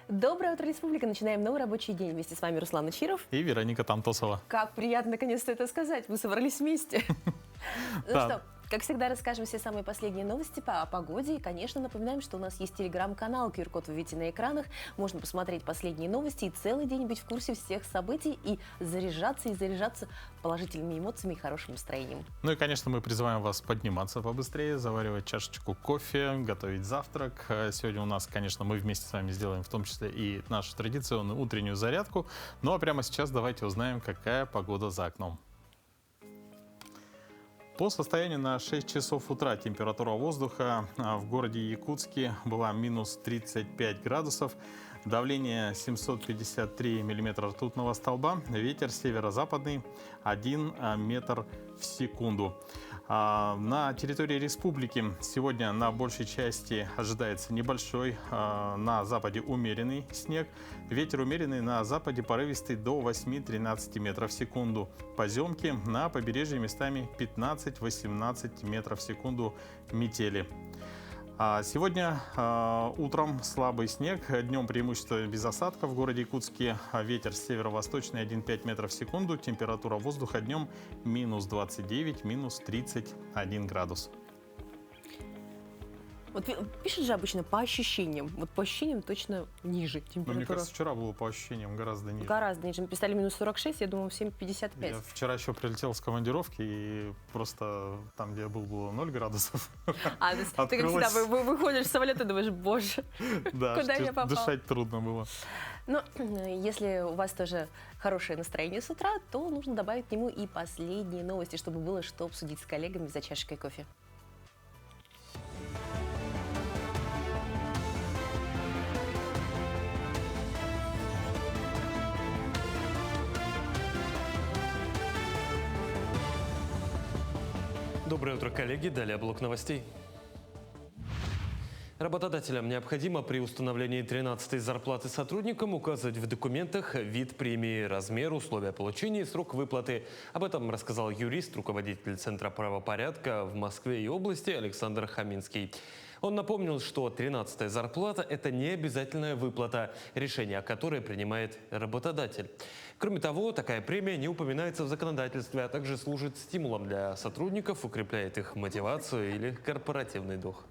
Доброе утро, Республика. Начинаем новый рабочий день. Вместе с вами Руслан Ачиров. И Вероника Тамтосова. Как приятно наконец-то это сказать. Мы собрались вместе. Ну Да. что, как всегда, расскажем все самые последние новости о погоде. И, конечно, напоминаем, что у нас есть телеграм-канал. QR-код вы видите на экранах. Можно посмотреть последние новости и целый день быть в курсе всех событий и заряжаться положительными эмоциями и хорошим настроением. Ну и, конечно, мы призываем вас подниматься побыстрее, заваривать чашечку кофе, готовить завтрак. Сегодня у нас, конечно, мы вместе с вами сделаем в том числе и нашу традиционную утреннюю зарядку. Ну а прямо сейчас давайте узнаем, какая погода за окном. По состоянию на 6 часов утра температура воздуха в городе Якутске была минус 35 градусов. Давление 753 миллиметра ртутного столба. Ветер северо-западный 1 метр в секунду. На территории республики сегодня на большей части ожидается небольшой, на западе умеренный снег. Ветер умеренный на западе порывистый до 8-13 метров в секунду. Поземки на побережье местами 15-18 метров в секунду метели. Сегодня утром слабый снег, днем преимущество без осадков в городе Якутске. Ветер северо-восточный 1,5 метров в секунду. Температура воздуха днем минус 29, минус 31 градус. Вот пишет же обычно по ощущениям. Вот по ощущениям точно ниже Но температура. мне кажется, вчера было по ощущениям гораздо ниже. Гораздо ниже. Мы писали минус 46, я думала, в 7,55. Я вчера еще прилетел с командировки, и просто там, где я был, было 0 градусов. Ты как всегда выходишь с самолета и думаешь, боже, Да, куда я попал? дышать трудно было. Но если у вас тоже хорошее настроение с утра, то нужно добавить к нему и последние новости, чтобы было что обсудить с коллегами за чашкой кофе. Доброе утро, коллеги. Далее блок новостей. Работодателям необходимо при установлении 13-й зарплаты сотрудникам указывать в документах вид премии, размер, условия получения и срок выплаты. Об этом рассказал юрист, руководитель Центра правопорядка в Москве и области Александр Хаминский. Он напомнил, что 13-я зарплата – это не обязательная выплата, решение о которой принимает работодатель. Кроме того, такая премия не упоминается в законодательстве, а также служит стимулом для сотрудников, укрепляет их мотивацию или корпоративный дух.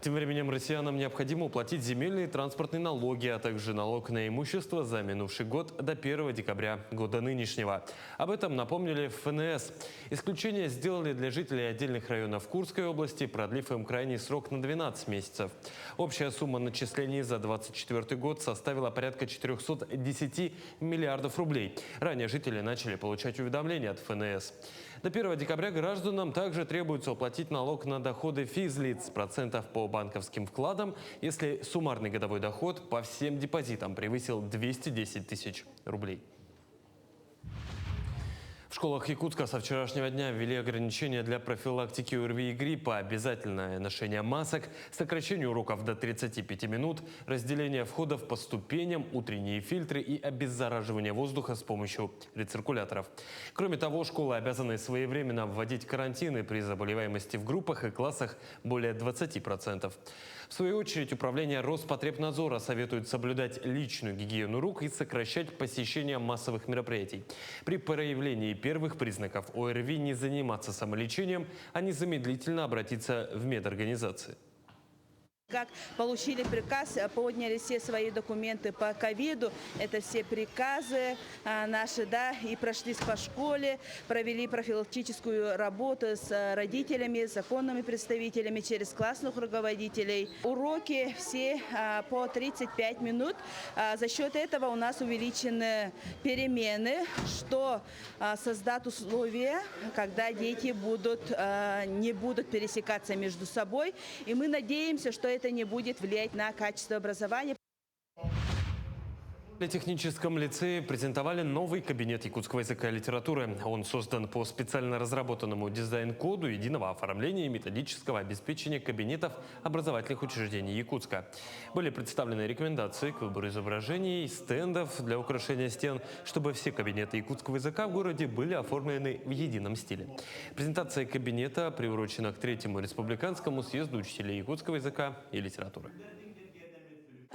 Тем временем россиянам необходимо уплатить земельные и транспортные налоги, а также налог на имущество за минувший год до 1 декабря года нынешнего. Об этом напомнили в ФНС. Исключение сделали для жителей отдельных районов Курской области, продлив им крайний срок на 12 месяцев. Общая сумма начислений за 2024 год составила порядка 410 миллиардов рублей. Ранее жители начали получать уведомления от ФНС. До 1 декабря гражданам также требуется уплатить налог на доходы физлиц, процентов по банковским вкладам, если суммарный годовой доход по всем депозитам превысил 210 тысяч рублей. В школах Якутска со вчерашнего дня ввели ограничения для профилактики ОРВИ и гриппа, обязательное ношение масок, сокращение уроков до 35 минут, разделение входов по ступеням, утренние фильтры и обеззараживание воздуха с помощью рециркуляторов. Кроме того, школы обязаны своевременно вводить карантины при заболеваемости в группах и классах более 20%. В свою очередь, управление Роспотребнадзора советует соблюдать личную гигиену рук и сокращать посещение массовых мероприятий. При проявлении первых признаков ОРВИ не заниматься самолечением, а незамедлительно обратиться в медорганизации. Как получили приказ, подняли все свои документы по ковиду, это все приказы наши, да, и прошлись по школе, провели профилактическую работу с родителями, законными представителями, через классных руководителей. Уроки все по 35 минут. За счет этого у нас увеличены перемены, что создаст условия, когда дети не будут пересекаться между собой. И мы надеемся, что это не будет влиять на качество образования. В Политехническом лицее презентовали новый кабинет якутского языка и литературы. Он создан по специально разработанному дизайн-коду единого оформления и методического обеспечения кабинетов образовательных учреждений Якутска. Были представлены рекомендации к выбору изображений, стендов для украшения стен, чтобы все кабинеты якутского языка в городе были оформлены в едином стиле. Презентация кабинета приурочена к 3-му республиканскому съезду учителей якутского языка и литературы.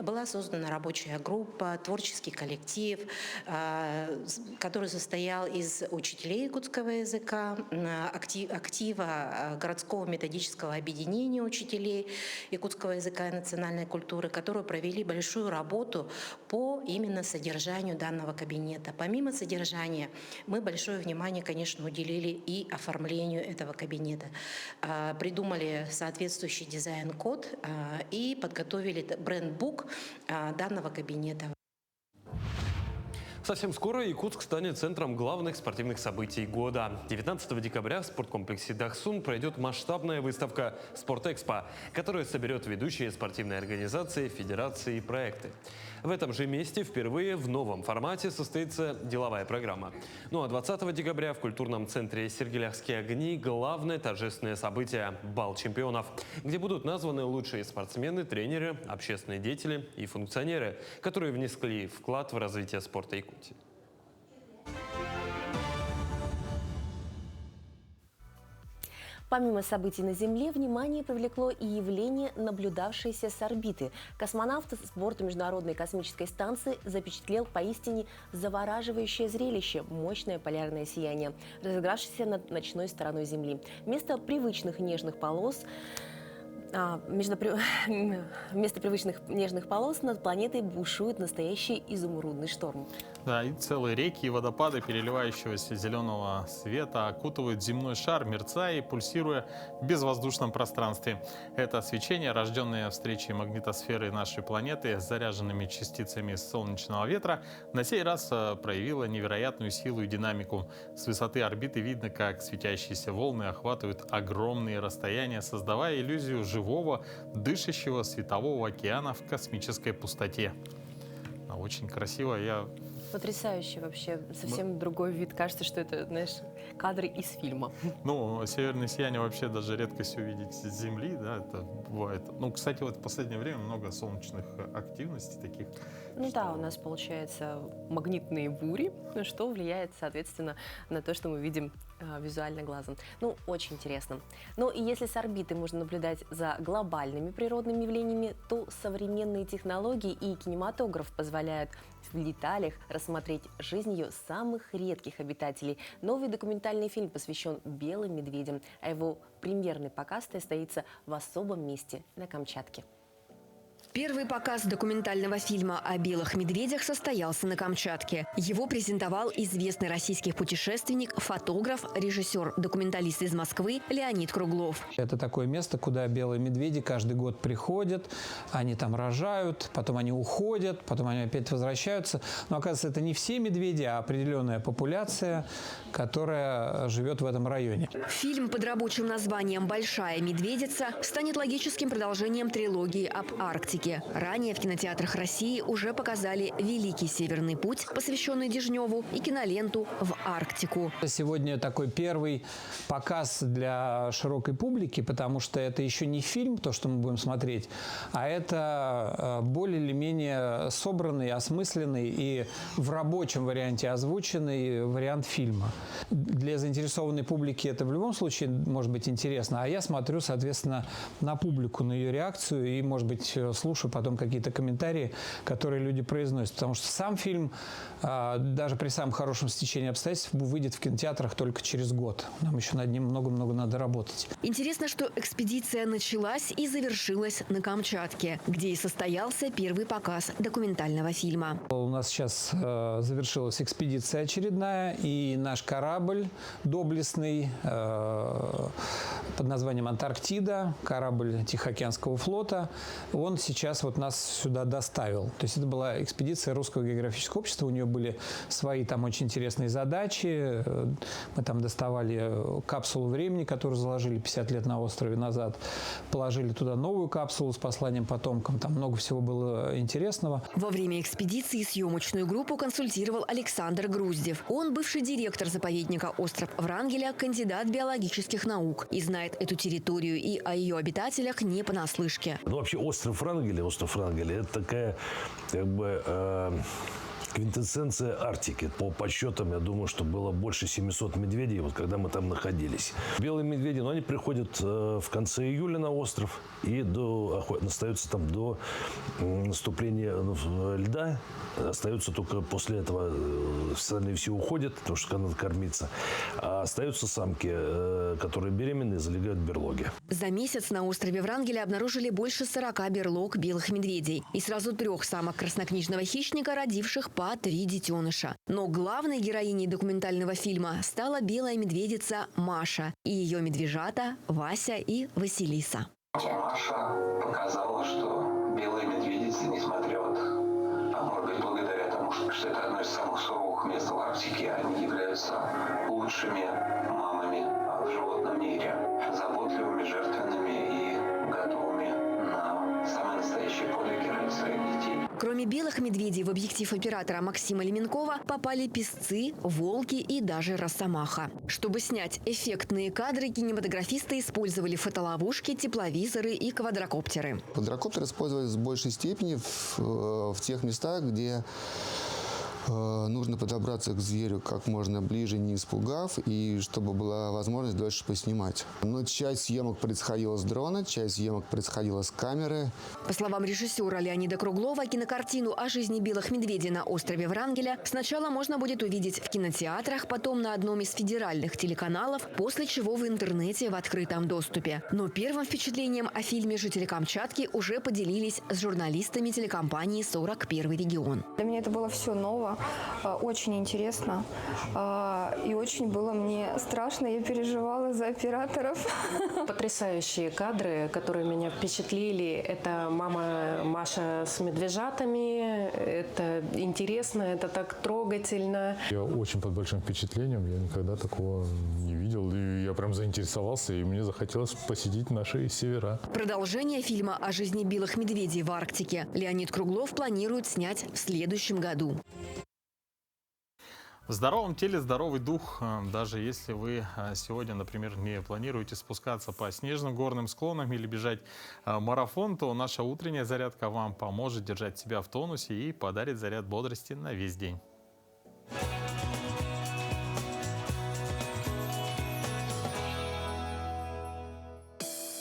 Была создана рабочая группа, творческий коллектив, который состоял из учителей якутского языка, актива городского методического объединения учителей якутского языка и национальной культуры, которые провели большую работу по именно содержанию данного кабинета. Помимо содержания, мы большое внимание, конечно, уделили и оформлению этого кабинета. Придумали соответствующий дизайн-код и подготовили бренд-бук данного кабинета. Совсем скоро Якутск станет центром главных спортивных событий года. 19 декабря в спорткомплексе Дахсун пройдет масштабная выставка «Спортэкспо», которая соберет ведущие спортивные организации, федерации и проекты. В этом же месте впервые в новом формате состоится деловая программа. Ну а 20 декабря в культурном центре «Сергеляхские огни» главное торжественное событие – Бал чемпионов, где будут названы лучшие спортсмены, тренеры, общественные деятели и функционеры, которые внесли вклад в развитие спорта Якутии. Помимо событий на Земле, внимание привлекло и явление, наблюдавшееся с орбиты. Космонавт с борта Международной космической станции запечатлел поистине завораживающее зрелище – мощное полярное сияние, разыгравшееся над ночной стороной Земли. Вместо привычных нежных полос Вместо привычных нежных полос над планетой бушует настоящий изумрудный шторм. Да, и целые реки и водопады переливающегося зеленого света окутывают земной шар, мерцая и пульсируя в безвоздушном пространстве. Это свечение, рожденное встречей магнитосферы нашей планеты с заряженными частицами солнечного ветра, на сей раз проявило невероятную силу и динамику. С высоты орбиты видно, как светящиеся волны охватывают огромные расстояния, создавая иллюзию живого, дышащего светового океана в космической пустоте. Очень красиво. Потрясающе вообще. Совсем другой вид. Кажется, что это, знаешь, кадры из фильма. Ну, северное сияние вообще даже редкость увидеть с Земли, да, это бывает. Ну, кстати, вот в последнее время много солнечных активностей таких. Ну да, у нас получается магнитные бури, что влияет, соответственно, на то, что мы видим визуально глазом. Ну, очень интересно. Ну и если с орбиты можно наблюдать за глобальными природными явлениями, то современные технологии и кинематограф позволяют в деталях рассмотреть жизнь ее самых редких обитателей. Новый документальный фильм посвящен белым медведям, а его премьерный показ состоится в особом месте на Камчатке. Первый показ документального фильма о белых медведях состоялся на Камчатке. Его презентовал известный российский путешественник, фотограф, режиссер, документалист из Москвы Леонид Круглов. Это такое место, куда белые медведи каждый год приходят, они там рожают, потом они уходят, потом они опять возвращаются. Но, оказывается, это не все медведи, а определенная популяция, которая живет в этом районе. Фильм под рабочим названием «Большая медведица» станет логическим продолжением трилогии об Арктике. Ранее в кинотеатрах России уже показали «Великий Северный путь», посвященный Дежневу, и киноленту «В Арктику». Сегодня такой первый показ для широкой публики, потому что это еще не фильм, то, что мы будем смотреть, а это более или менее собранный, осмысленный и в рабочем варианте озвученный вариант фильма. Для заинтересованной публики это в любом случае может быть интересно, а я смотрю, соответственно, на публику, на ее реакцию и, может быть, слушаю потом какие-то комментарии, которые люди произносят. Потому что сам фильм, даже при самом хорошем стечении обстоятельств, выйдет в кинотеатрах только через год. Нам еще над ним много-много надо работать. Интересно, что экспедиция началась и завершилась на Камчатке, где и состоялся первый показ документального фильма. У нас сейчас завершилась экспедиция очередная, и наш корабль доблестный под названием «Антарктида», корабль Тихоокеанского флота, он сейчас вот нас сюда доставил. То есть это была экспедиция Русского географического общества, у нее были свои там очень интересные задачи. Мы там доставали капсулу времени, которую заложили 50 лет на острове назад, положили туда новую капсулу с посланием потомкам, там много всего было интересного. Во время экспедиции съемочную группу консультировал Александр Груздев. Он бывший директор заповедника «Остров Врангеля», кандидат биологических наук и знает эту территорию и о ее обитателях не понаслышке. Ну, вообще остров Врангеля – это такая, как бы, квинтэссенция Арктики. По подсчетам, я думаю, что было больше 700 медведей, вот когда мы там находились. Белые медведи, но они приходят в конце июля на остров и остаются там до наступления льда. Остаются только после этого, остальные все уходят, потому что надо кормиться. А остаются самки, которые беременные, залегают в берлоге. За месяц на острове Врангеля обнаружили больше 40 берлог белых медведей и сразу 3 самок краснокнижного хищника, родивших по 3 детеныша. Но главной героиней документального фильма стала белая медведица Маша и ее медвежата Вася и Василиса. Маша показала, что белые медведицы, несмотря может быть, благодаря тому, что это одно из самых суровых мест в Арктике, они являются лучшими мамами в животном мире, заботливыми, жертвенными и готовыми на самые настоящие подвиги ради своих детей. Кроме белых медведей в объектив оператора Максима Леменкова попали песцы, волки и даже росомаха. Чтобы снять эффектные кадры, кинематографисты использовали фотоловушки, тепловизоры и квадрокоптеры. Квадрокоптеры использовались в большей степени в тех местах, где нужно подобраться к зверю как можно ближе, не испугав, и чтобы была возможность дольше поснимать. Но часть съемок происходила с дрона, часть съемок происходила с камеры. По словам режиссера Леонида Круглова, кинокартину о жизни белых медведей на острове Врангеля сначала можно будет увидеть в кинотеатрах, потом на одном из федеральных телеканалов, после чего в интернете в открытом доступе. Но первым впечатлением о фильме жители Камчатки уже поделились с журналистами телекомпании «41 регион». Для меня это было все ново, очень интересно, и очень было мне страшно, я переживала за операторов. Потрясающие кадры, которые меня впечатлили. Это мама Маша с медвежатами, это интересно, это так трогательно. Я очень под большим впечатлением, я никогда такого не видел, и я прям заинтересовался, и мне захотелось посетить наши севера. Продолжение фильма о жизни белых медведей в Арктике Леонид Круглов планирует снять в следующем году. В здоровом теле здоровый дух. Даже если вы сегодня, например, не планируете спускаться по снежным горным склонам или бежать марафон, то наша утренняя зарядка вам поможет держать себя в тонусе и подарит заряд бодрости на весь день.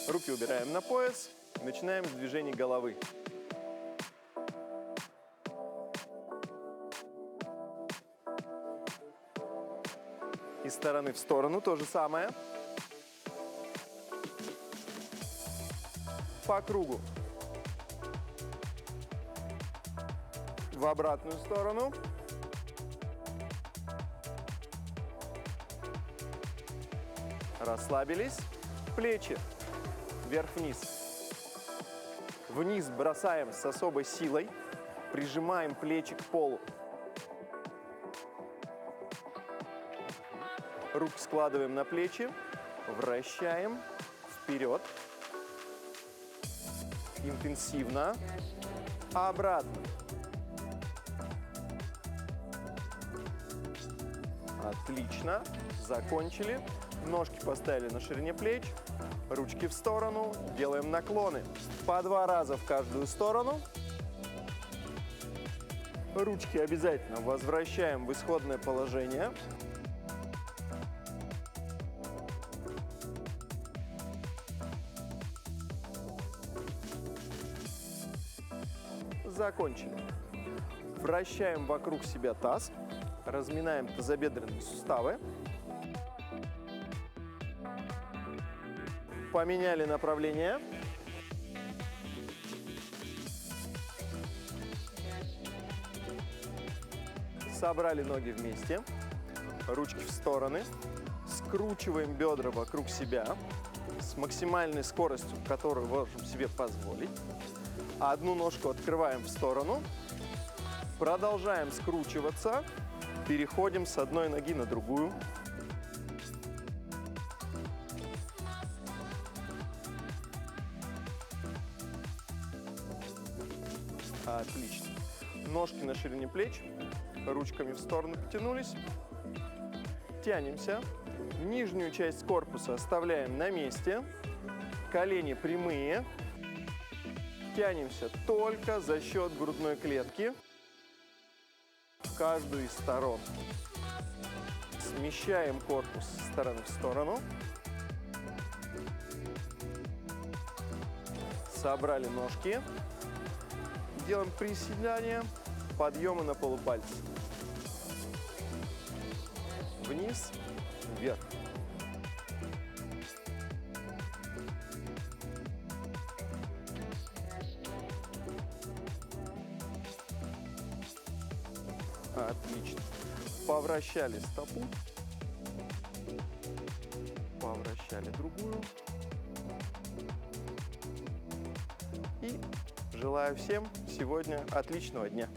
Руки убираем на пояс. Начинаем с движений головы. Из стороны в сторону то же самое. По кругу. В обратную сторону. Расслабились. Плечи. Вверх-вниз. Вниз бросаем с особой силой. Прижимаем плечи к полу. Руки складываем на плечи, вращаем вперед, интенсивно, обратно. Отлично, закончили. Ножки поставили на ширине плеч, ручки в сторону, делаем наклоны. По 2 раза в каждую сторону. Ручки обязательно возвращаем в исходное положение. Закончили. Вращаем вокруг себя таз, разминаем тазобедренные суставы. Поменяли направление. Собрали ноги вместе, ручки в стороны. Скручиваем бедра вокруг себя с максимальной скоростью, которую можем себе позволить. Одну ножку открываем в сторону, продолжаем скручиваться, переходим с одной ноги на другую. Отлично. Ножки на ширине плеч, ручками в сторону потянулись, тянемся. Нижнюю часть корпуса оставляем на месте, колени прямые. Тянемся только за счет грудной клетки. в каждую из сторон. Смещаем корпус с стороны в сторону. Собрали ножки. Делаем приседания, подъемы на полупальцы. Вниз, вверх. Отлично. Повращали стопу. Повращали другую. И желаю всем сегодня отличного дня.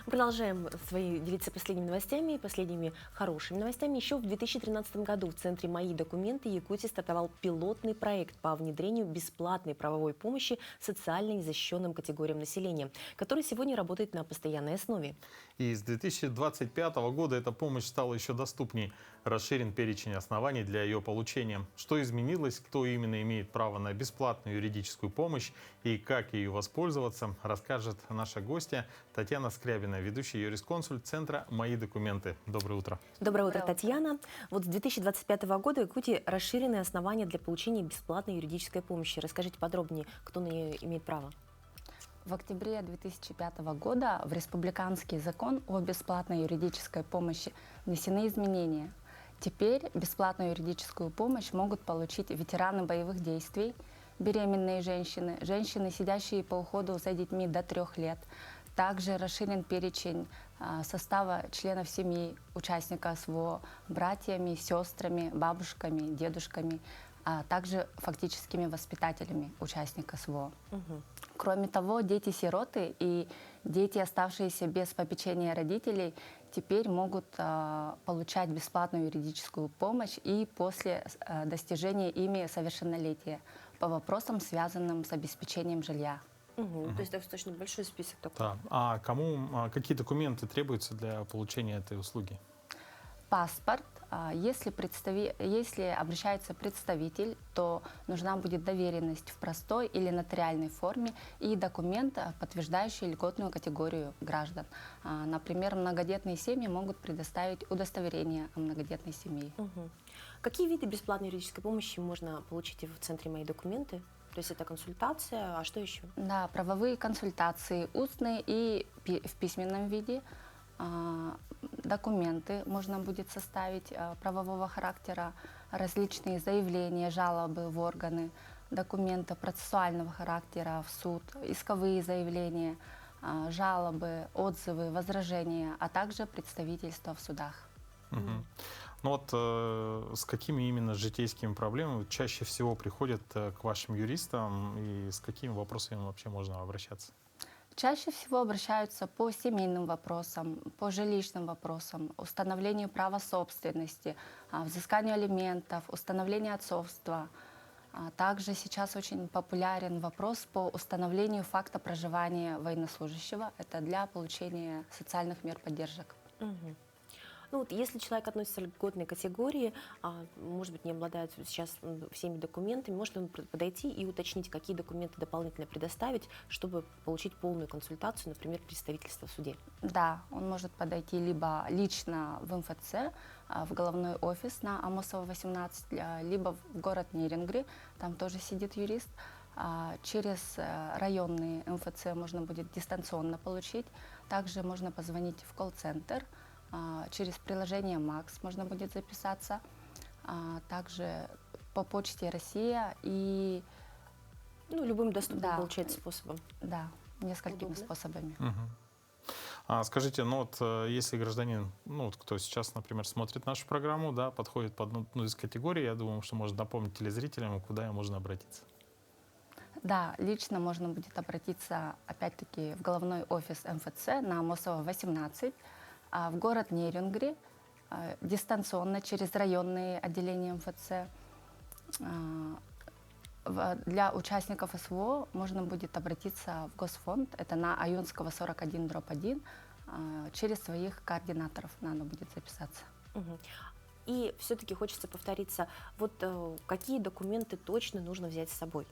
Продолжаем делиться последними новостями, последними хорошими новостями. Еще в 2013 году в центре «Мои документы» Якутии стартовал пилотный проект по внедрению бесплатной правовой помощи социально незащищенным категориям населения, который сегодня работает на постоянной основе. И с 2025 года эта помощь стала еще доступней. Расширен перечень оснований для ее получения. Что изменилось, кто именно имеет право на бесплатную юридическую помощь и как ею воспользоваться, расскажет наша гостья Татьяна Скрябина, ведущий юрисконсульт Центра «Мои документы». Доброе утро. Доброе утро, Татьяна. Вот с 2025 года в Якутии расширены основания для получения бесплатной юридической помощи. Расскажите подробнее, кто на нее имеет право. В октябре 2005 года в Республиканский закон о бесплатной юридической помощи внесены изменения. Теперь бесплатную юридическую помощь могут получить ветераны боевых действий, беременные женщины, женщины, сидящие по уходу за детьми до 3 лет. Также расширен перечень состава членов семьи участника СВО братьями, сестрами, бабушками, дедушками, а также фактическими воспитателями участника СВО. Кроме того, дети-сироты и дети, оставшиеся без попечения родителей, теперь могут получать бесплатную юридическую помощь и после достижения ими совершеннолетия по вопросам, связанным с обеспечением жилья. То есть достаточно большой список такой. Да. А какие документы требуются для получения этой услуги? Паспорт. Если обращается представитель, то нужна будет доверенность в простой или нотариальной форме и документ, подтверждающий льготную категорию граждан. Например, многодетные семьи могут предоставить удостоверение о многодетной семье. Какие виды бесплатной юридической помощи можно получить в Центре «Мои документы»? То есть это консультация, а что еще? Да, правовые консультации, устные и в письменном виде. Документы можно будет составить правового характера, различные заявления, жалобы в органы, документы процессуального характера в суд, исковые заявления, жалобы, отзывы, возражения, а также представительство в судах. Ну вот с какими именно житейскими проблемами чаще всего приходят к вашим юристам и с какими вопросами вообще можно обращаться? Чаще всего обращаются по семейным вопросам, по жилищным вопросам, установлению права собственности, взысканию алиментов, установлению отцовства. Также сейчас очень популярен вопрос по установлению факта проживания военнослужащего. Это для получения социальных мер поддержек. Ну вот, если человек относится к льготной категории, может быть, не обладает сейчас всеми документами, может ли он подойти и уточнить, какие документы дополнительно предоставить, чтобы получить полную консультацию, например, представительство в суде? Да, он может подойти либо лично в МФЦ, в головной офис на Амосова, 18, либо в город Нерингри, там тоже сидит юрист. Через районные МФЦ можно будет дистанционно получить. Также можно позвонить в колл-центр. Через приложение МАКС можно будет записаться, также по почте «Россия» и... любым доступным, получается, способом. Да, несколькими способами. Скажите, если гражданин, кто сейчас, например, смотрит нашу программу, подходит под одну из категорий, я думаю, что можно напомнить телезрителям, куда можно обратиться. Да, лично можно будет обратиться, опять-таки, в головной офис МФЦ на Амосова, 18, в город Нерингри, дистанционно через районные отделения МФЦ. Для участников СВО можно будет обратиться в Госфонд, это на Аюнского, 41/1, через своих координаторов надо будет записаться. И все-таки хочется повториться, какие документы точно нужно взять с собой?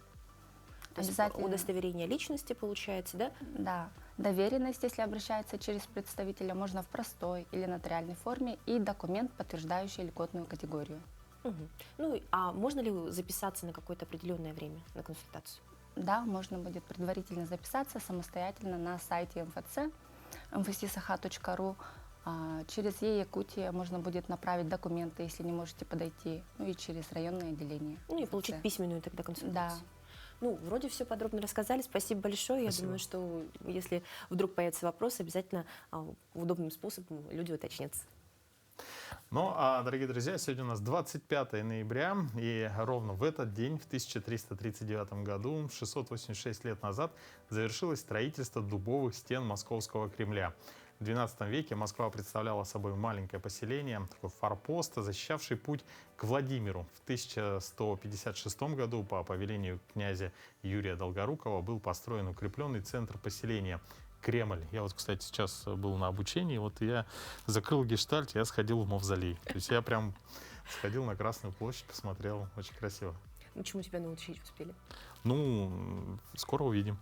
То есть удостоверение личности получается, да? Да. Доверенность, если обращается через представителя, можно в простой или нотариальной форме и документ, подтверждающий льготную категорию. Ну, а можно ли записаться на какое-то определенное время на консультацию? Да, можно будет предварительно записаться самостоятельно на сайте МФЦ mfcsakha.ru. Через Якутия можно будет направить документы, если не можете подойти, ну и через районное отделение. Ну и получить письменную тогда консультацию. Да. Ну, вроде все подробно рассказали. Спасибо большое. Я думаю, что если вдруг появятся вопросы, обязательно удобным способом люди уточнятся. Ну, а, дорогие друзья, сегодня у нас 25 ноября, и ровно в этот день, в 1339 году, 686 лет назад, завершилось строительство дубовых стен Московского Кремля. В XII веке Москва представляла собой маленькое поселение, такой форпост, защищавший путь к Владимиру. В 1156 году по повелению князя Юрия Долгорукова был построен укрепленный центр поселения – Кремль. Я вот, кстати, сейчас был на обучении, вот я закрыл гештальт, я сходил в мавзолей. То есть я прям сходил на Красную площадь, посмотрел, очень красиво. Ну, чему тебя научить успели? Ну, скоро увидим.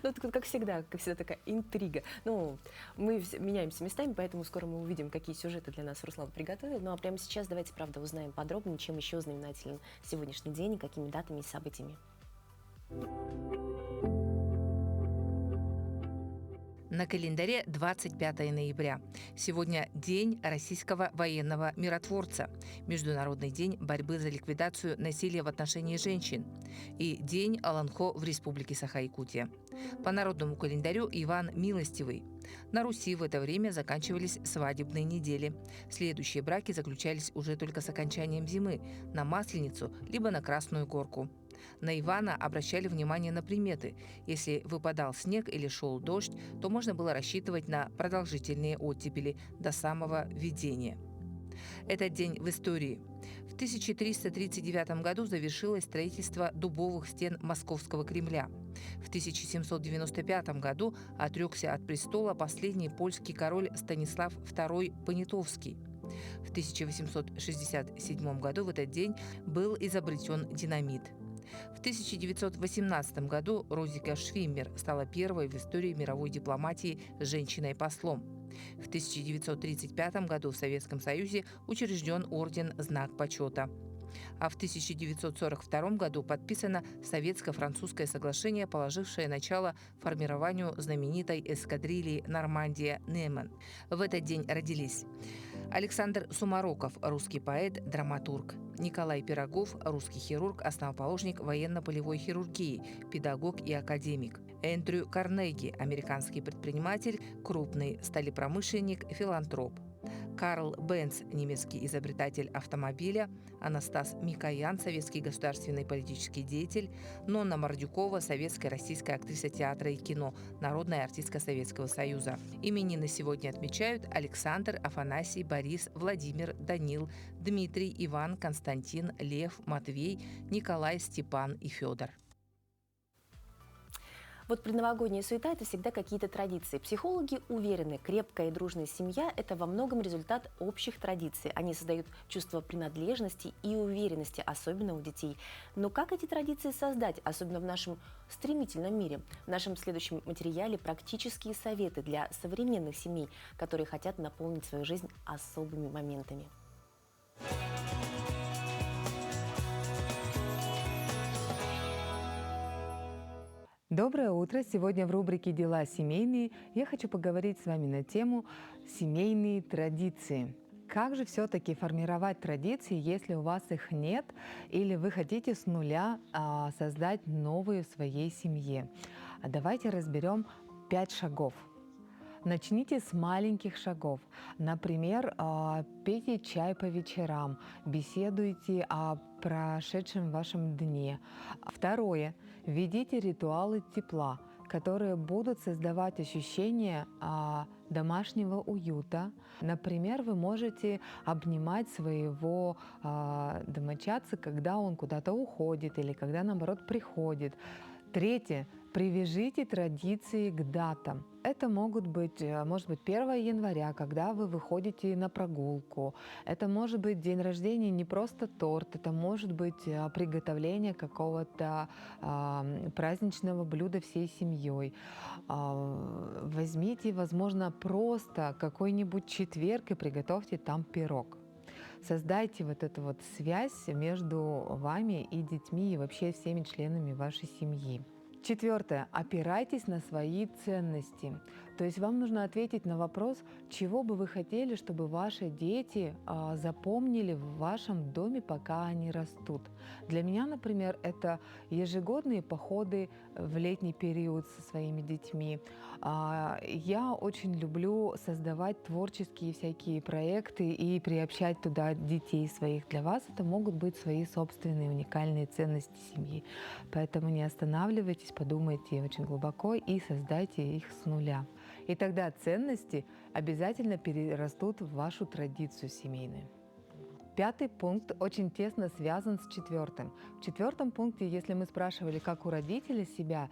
Ну, как всегда такая интрига. Ну, мы меняемся местами, поэтому скоро мы увидим, какие сюжеты для нас Руслан приготовил. Ну, а прямо сейчас давайте, правда, узнаем подробнее, чем еще знаменателен сегодняшний день и какими датами и событиями. На календаре 25 ноября. Сегодня День российского военного миротворца, Международный день борьбы за ликвидацию насилия в отношении женщин и День Аланхо в Республике Саха-Якутия. По народному календарю Иван Милостивый. На Руси в это время заканчивались свадебные недели. Следующие браки заключались уже только с окончанием зимы, на Масленицу либо на Красную Горку. На Ивана обращали внимание на приметы. Если выпадал снег или шел дождь, то можно было рассчитывать на продолжительные оттепели до самого видения. Этот день в истории. В 1339 году завершилось строительство дубовых стен Московского Кремля. В 1795 году отрекся от престола последний польский король Станислав II Понятовский. В 1867 году в этот день был изобретен динамит. В 1918 году Розика Швиммер стала первой в истории мировой дипломатии женщиной-послом. В 1935 году в Советском Союзе учрежден орден «Знак почета». А в 1942 году подписано Советско-французское соглашение, положившее начало формированию знаменитой эскадрильи «Нормандия-Неман». В этот день родились Александр Сумароков, русский поэт, драматург; Николай Пирогов, русский хирург, основоположник военно-полевой хирургии, педагог и академик; Эндрю Карнеги, американский предприниматель, крупный сталепромышленник, филантроп; Карл Бенц, немецкий изобретатель автомобиля; Анастас Микоян, советский государственный политический деятель; Нонна Мордюкова, советская российская актриса театра и кино, народная артистка Советского Союза. Именины сегодня отмечают Александр, Афанасий, Борис, Владимир, Данил, Дмитрий, Иван, Константин, Лев, Матвей, Николай, Степан и Федор. Вот предновогодняя суета – это всегда какие-то традиции. Психологи уверены, крепкая и дружная семья – это во многом результат общих традиций. Они создают чувство принадлежности и уверенности, особенно у детей. Но как эти традиции создать, особенно в нашем стремительном мире? В нашем следующем материале практические советы для современных семей, которые хотят наполнить свою жизнь особыми моментами. Доброе утро! Сегодня в рубрике «Дела семейные» я хочу поговорить с вами на тему «Семейные традиции». Как же все-таки формировать традиции, если у вас их нет, или вы хотите с нуля создать новые в своей семье? Давайте разберем 5 шагов. Начните с маленьких шагов. Например, пейте чай по вечерам, беседуйте о прошедшем вашем дне. Второе. Введите ритуалы тепла, которые будут создавать ощущение домашнего уюта. Например, вы можете обнимать своего домочадца, когда он куда-то уходит или когда, наоборот, приходит. Третье. Привяжите традиции к датам. Это может быть 1 января, когда вы выходите на прогулку. Это может быть день рождения, не просто торт. Это может быть приготовление какого-то праздничного блюда всей семьей. Возьмите, возможно, просто какой-нибудь четверг и приготовьте там пирог. Создайте вот эту вот связь между вами и детьми, и вообще всеми членами вашей семьи. 4. Опирайтесь на свои ценности. То есть вам нужно ответить на вопрос, чего бы вы хотели, чтобы ваши дети запомнили в вашем доме, пока они растут. Для меня, например, это ежегодные походы в летний период со своими детьми. Я очень люблю создавать творческие всякие проекты и приобщать туда детей своих. Для вас это могут быть свои собственные уникальные ценности семьи. Поэтому не останавливайтесь, подумайте очень глубоко и создайте их с нуля. И тогда ценности обязательно перерастут в вашу традицию семейную. 5 пункт очень тесно связан с 4. В 4 пункте, если мы спрашивали, как у родителей себя,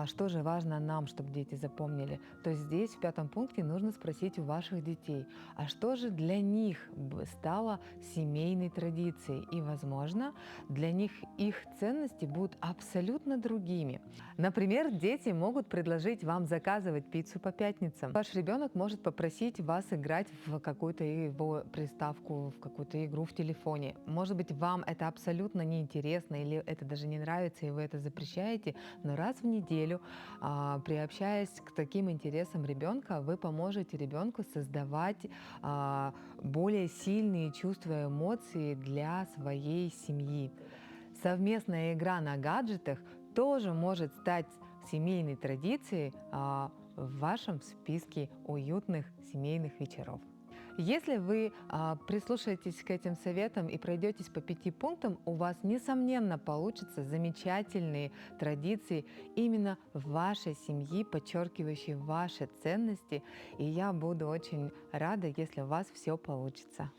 что же важно нам, чтобы дети запомнили, то здесь в 5 пункте нужно спросить у ваших детей, а что же для них стало семейной традицией? И, возможно, для них их ценности будут абсолютно другими. Например, дети могут предложить вам заказывать пиццу по пятницам. Ваш ребенок может попросить вас играть в какую-то его приставку, в какую-то игру в телефоне. Может быть, вам это абсолютно неинтересно или это даже не нравится, и вы это запрещаете, но раз в неделю, приобщаясь к таким интересам ребенка, вы поможете ребенку создавать более сильные чувства и эмоции для своей семьи. Совместная игра на гаджетах тоже может стать семейной традицией в вашем списке уютных семейных вечеров. Если вы прислушаетесь к этим советам и пройдетесь по 5 пунктам, у вас, несомненно, получатся замечательные традиции именно в вашей семье, подчеркивающие ваши ценности. И я буду очень рада, если у вас все получится.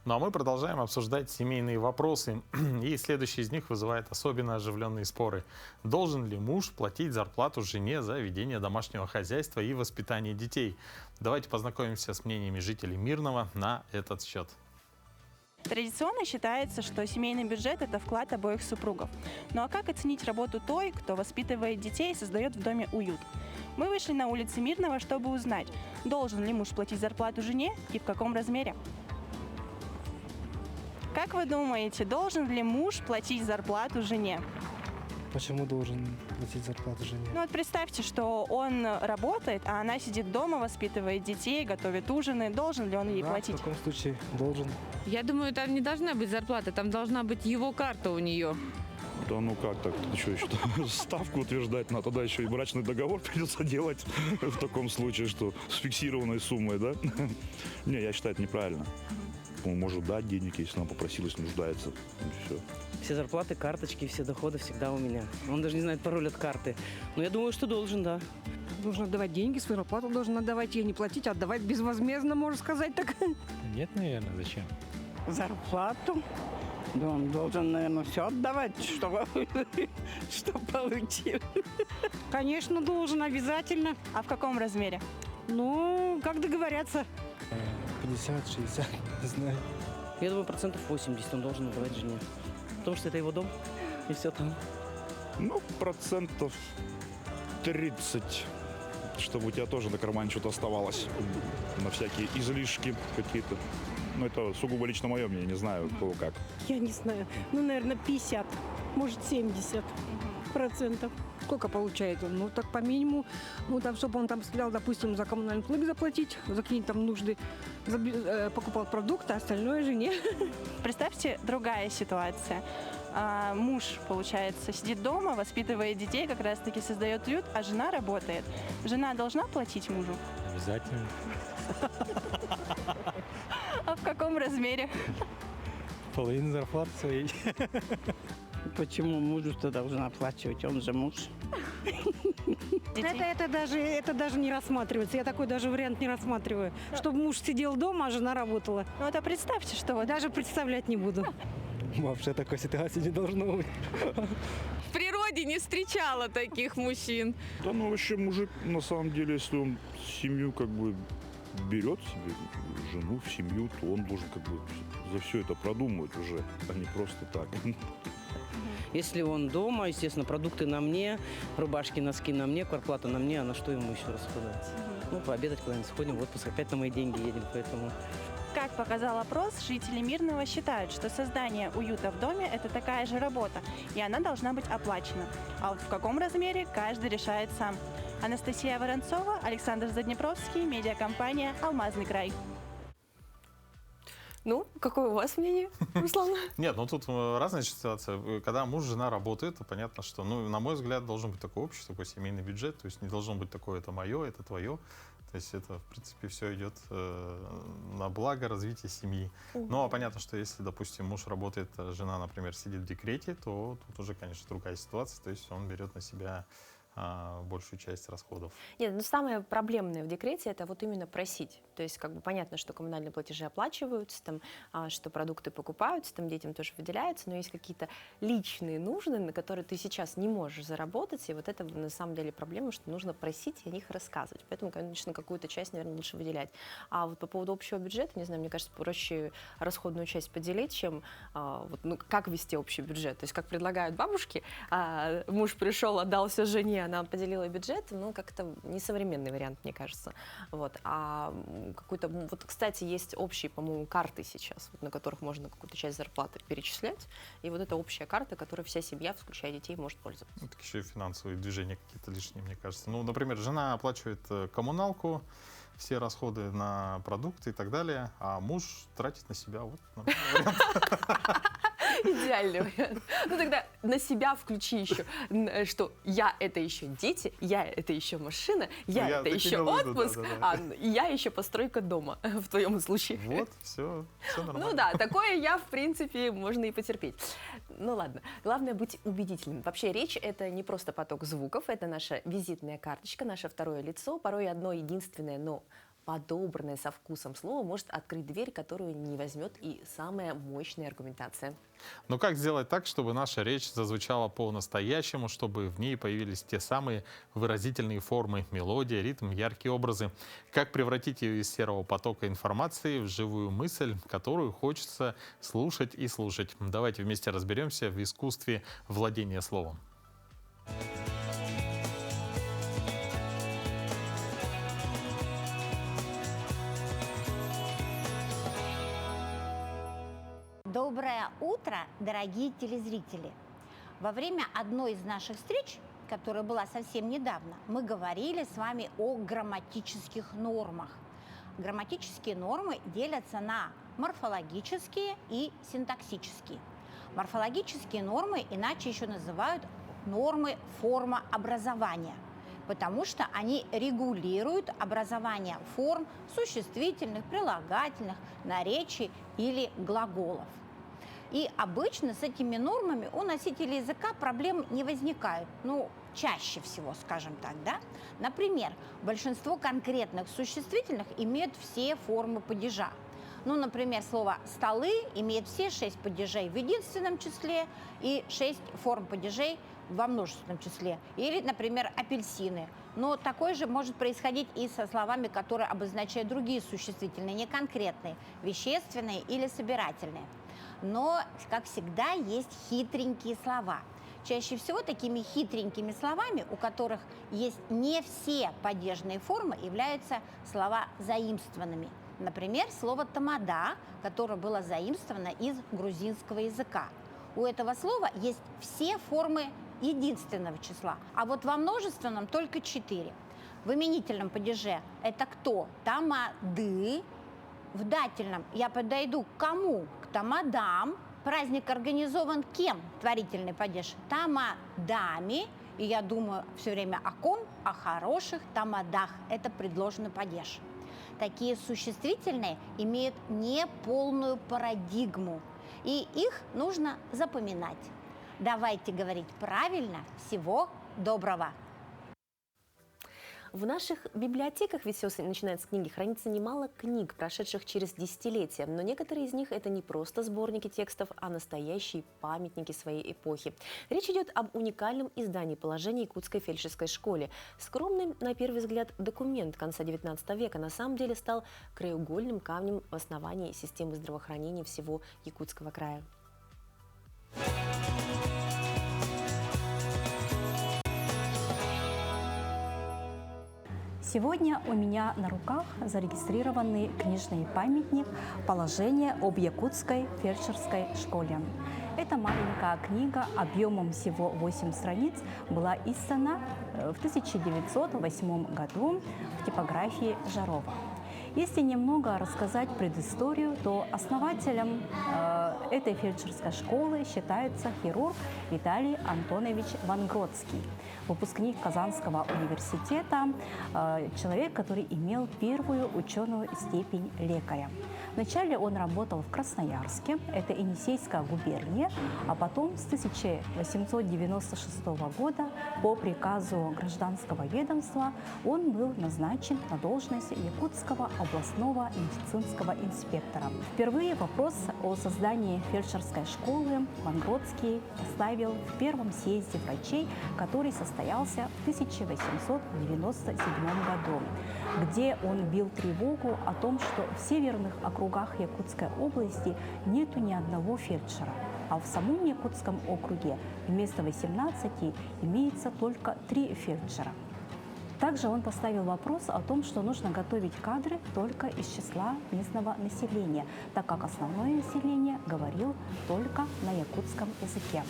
Ну а мы продолжаем обсуждать семейные вопросы, и следующий из них вызывает особенно оживленные споры. Должен ли муж платить зарплату жене за ведение домашнего хозяйства и воспитание детей? Давайте познакомимся с мнениями жителей Мирного на этот счет. Традиционно считается, что семейный бюджет – это вклад обоих супругов. Ну а как оценить работу той, кто воспитывает детей и создает в доме уют? Мы вышли на улицы Мирного, чтобы узнать, должен ли муж платить зарплату жене и в каком размере. Как вы думаете, должен ли муж платить зарплату жене? Почему должен платить зарплату жене? Ну вот представьте, что он работает, а она сидит дома, воспитывает детей, готовит ужины. Должен ли он ей платить? В таком случае должен. Я думаю, там не должна быть зарплата, там должна быть его карта у нее. Да ну как так? Еще ставку утверждать надо, тогда еще и брачный договор придется делать в таком случае, что с фиксированной суммой, да? Не, я считаю, это неправильно. Он может дать денег, если она попросилась, нуждается. И все. Все зарплаты, карточки, все доходы всегда у меня. Он даже не знает пароль от карты. Но я думаю, что должен, да. Должен отдавать деньги, свою зарплату должен отдавать, ей не платить, а отдавать безвозмездно, можно сказать так. Нет, наверное, зачем? Зарплату? Да он должен, наверное, все отдавать, что получил. Конечно, должен, обязательно. А в каком размере? Ну, как договорятся. 50-60, не знаю. Я думаю, 80% он должен отдавать жене. Потому что это его дом, и все там. Ну, 30%, чтобы у тебя тоже на кармане что-то оставалось. На всякие излишки какие-то. Ну, это сугубо лично мое мнение, не знаю, у кого как. Я не знаю. Ну, наверное, 50, может, 70%. Сколько получает он? Ну, так по минимуму, ну, там, чтобы он там съел, допустим, за коммунальные услуги заплатить, за какие-то там нужды, покупал продукты, а остальное жене. Представьте, другая ситуация. Муж, получается, сидит дома, воспитывает детей, как раз-таки создает уют, а жена работает. Жена должна платить мужу? Обязательно. А в каком размере? Половину зарплаты своей. Почему мужу-то должен оплачивать? Он же муж. Это даже не рассматривается. Я такой даже вариант не рассматриваю. Чтобы муж сидел дома, а жена работала. Ну, это представьте, что вот. Даже представлять не буду. Вообще такой ситуации не должно быть. В природе природе не встречала таких мужчин. Да, ну вообще мужик, на самом деле, если он семью как бы берет себе, жену в семью, то он должен как бы за все это продумывать уже, а не просто так. Если он дома, естественно, продукты на мне, рубашки, носки на мне, квартплата на мне, а на что ему еще расходовать? Ну, пообедать куда-нибудь сходим, в отпуск, опять на мои деньги едем, поэтому... Как показал опрос, жители Мирного считают, что создание уюта в доме – это такая же работа, и она должна быть оплачена. А вот в каком размере каждый решает сам. Анастасия Воронцова, Александр Заднепровский, медиакомпания «Алмазный край». Ну, какое у вас мнение, Руслан? Нет, ну тут разная ситуация. Когда муж, жена работают, то понятно, что, ну, на мой взгляд, должен быть такой общий, такой семейный бюджет. То есть не должно быть такое, это мое, это твое. То есть это, в принципе, все идет на благо развития семьи. Ну, а понятно, что если, допустим, муж работает, жена, например, сидит в декрете, то тут уже, конечно, другая ситуация. То есть он берет на себя большую часть расходов. Нет, ну самое проблемное в декрете — это вот именно просить. То есть как бы понятно, что коммунальные платежи оплачиваются, там, что продукты покупаются, там детям тоже выделяются, но есть какие-то личные нужды, на которые ты сейчас не можешь заработать, и вот это на самом деле проблема, что нужно просить и о них рассказывать. Поэтому, конечно, какую-то часть, наверное, лучше выделять. А вот по поводу общего бюджета, не знаю, мне кажется, проще расходную часть поделить, чем вот, ну, как вести общий бюджет. То есть как предлагают бабушки, муж пришел, отдал все жене, она поделила бюджет, ну, как-то несовременный вариант, мне кажется. Вот. А какой-то, вот, кстати, есть общие, по-моему, карты сейчас, вот, на которых можно какую-то часть зарплаты перечислять. И вот эта общая карта, которой вся семья, включая детей, может пользоваться. Ну, так еще и финансовые движения какие-то лишние, мне кажется. Ну, например, жена оплачивает коммуналку, все расходы на продукты и так далее, а муж тратит на себя. Вот нормальный вариант. Идеальный вариант. Ну тогда на себя включи еще, что я — это еще дети, я — это еще машина, я — это еще отпуск, а я еще постройка дома в твоем случае. Вот, все нормально. Ну да, такое я, в принципе, можно и потерпеть. Ну ладно, главное быть убедительным. Вообще речь — это не просто поток звуков, это наша визитная карточка, наше второе лицо, порой одно единственное, но подобранное со вкусом слово может открыть дверь, которую не возьмет и самая мощная аргументация. Но как сделать так, чтобы наша речь зазвучала по-настоящему, чтобы в ней появились те самые выразительные формы, мелодия, ритм, яркие образы? Как превратить ее из серого потока информации в живую мысль, которую хочется слушать и слушать? Давайте вместе разберемся в искусстве владения словом. Доброе утро, дорогие телезрители! Во время одной из наших встреч, которая была совсем недавно, мы говорили с вами о грамматических нормах. Грамматические нормы делятся на морфологические и синтаксические. Морфологические нормы иначе еще называют нормы формообразования, потому что они регулируют образование форм существительных, прилагательных, наречий или глаголов. И обычно с этими нормами у носителей языка проблем не возникает. Ну, чаще всего, скажем так, да? Например, большинство конкретных существительных имеют все формы падежа. Ну, например, слово «столы» имеет все 6 падежей в единственном числе и 6 форм падежей во множественном числе. Или, например, «апельсины». Но такое же может происходить и со словами, которые обозначают другие существительные, не конкретные, вещественные или собирательные. Но, как всегда, есть хитренькие слова. Чаще всего такими хитренькими словами, у которых есть не все падежные формы, являются слова заимствованными. Например, слово «тамада», которое было заимствовано из грузинского языка. У этого слова есть все формы единственного числа, а вот во множественном только 4. В именительном падеже это кто? Тамады. В дательном я подойду к кому? К тамадам. Праздник организован кем? Творительный падеж. Тамадами. И я думаю все время о ком? О хороших тамадах. Это предложенный падеж. Такие существительные имеют неполную парадигму, и их нужно запоминать. Давайте говорить правильно. Всего доброго! В наших библиотеках, ведь все начинается с книги, хранится немало книг, прошедших через десятилетия, но некоторые из них это не просто сборники текстов, а настоящие памятники своей эпохи. Речь идет об уникальном издании положения Якутской фельдшерской школе. Скромный, на первый взгляд, документ конца XIX века на самом деле стал краеугольным камнем в основании системы здравоохранения всего Якутского края. Сегодня у меня на руках зарегистрированный книжный памятник «Положение об Якутской фельдшерской школе». Эта маленькая книга объемом всего 8 страниц была издана в 1908 году в типографии Жарова. Если немного рассказать предысторию, то основателем этой фельдшерской школы считается хирург Виталий Антонович Вангродский, выпускник Казанского университета, человек, который имел первую ученую степень лекаря. Вначале он работал в Красноярске, это Енисейская губерния, а потом с 1896 года по приказу гражданского ведомства он был назначен на должность Якутского областного медицинского инспектора. Впервые вопрос о создании фельдшерской школы Вангродский поставил в первом съезде врачей, который состоялся в 1897 году, где он бил тревогу о том, что в северных округах Якутской области нету ни одного фельдшера, а в самом Якутском округе вместо 18 имеется только 3 фельдшера. Также он поставил вопрос о том, что нужно готовить кадры только из числа местного населения, так как основное население говорило только на якутском языке.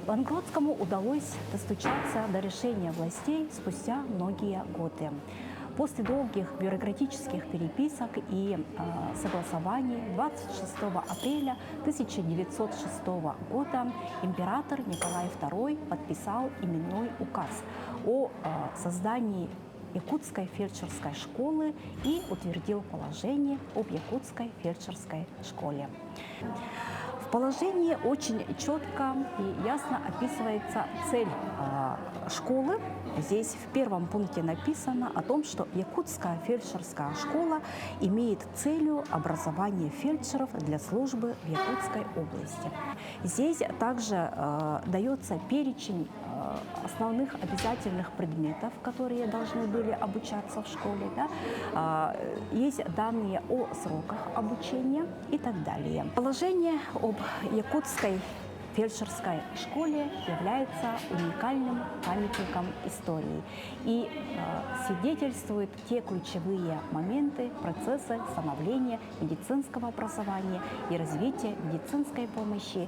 Вангродскому удалось достучаться до решения властей спустя многие годы. После долгих бюрократических переписок и согласований 26 апреля 1906 года император Николай II подписал именной указ о создании Якутской фельдшерской школы и утвердил положение об Якутской фельдшерской школе. В положении очень четко и ясно описывается цель школы. Здесь в первом пункте написано о том, что Якутская фельдшерская школа имеет целью образование фельдшеров для службы в Якутской области. Здесь также дается перечень основных обязательных предметов, которые должны были обучаться в школе. Да? Есть данные о сроках обучения и так далее. Положение об Якутской фельдшерской школе является уникальным памятником истории и свидетельствует те ключевые моменты, процессы становления медицинского образования и развития медицинской помощи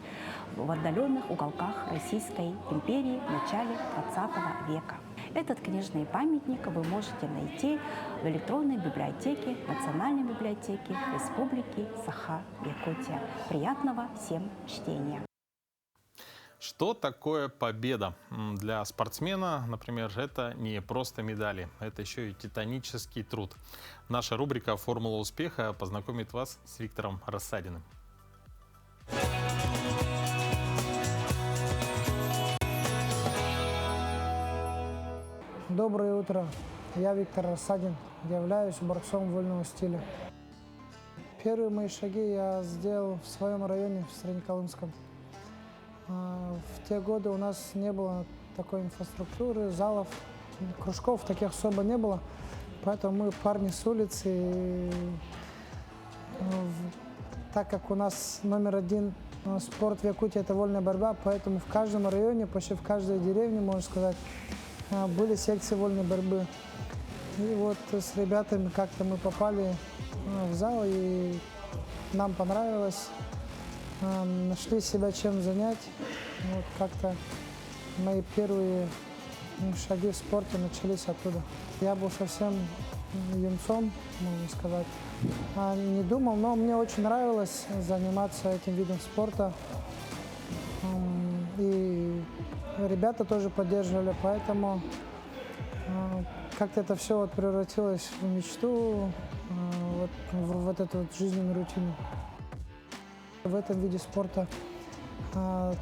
в отдаленных уголках Российской империи в начале XX века. Этот книжный памятник вы можете найти в электронной библиотеке Национальной библиотеки Республики Саха-Якутия. Приятного всем чтения! Что такое победа? Для спортсмена, например, это не просто медали, это еще и титанический труд. Наша рубрика «Формула успеха» познакомит вас с Виктором Рассадиным. Доброе утро. Я Виктор Рассадин, являюсь борцом вольного стиля. Первые мои шаги я сделал в своем районе, в Среднеколымском. В те годы у нас не было такой инфраструктуры, залов, кружков таких особо не было. Поэтому мы парни с улицы. И, так как у нас номер один спорт в Якутии – это вольная борьба, поэтому в каждом районе, почти в каждой деревне, можно сказать, были секции вольной борьбы. И вот с ребятами как-то мы попали в зал, и нам понравилось. Нашли себя чем занять. Вот как-то мои первые шаги в спорте начались оттуда. Я был совсем юнцом, можно сказать. Не думал, но мне очень нравилось заниматься этим видом спорта. И ребята тоже поддерживали, поэтому как-то это все вот превратилось в мечту, в эту вот жизненную рутину. В этом виде спорта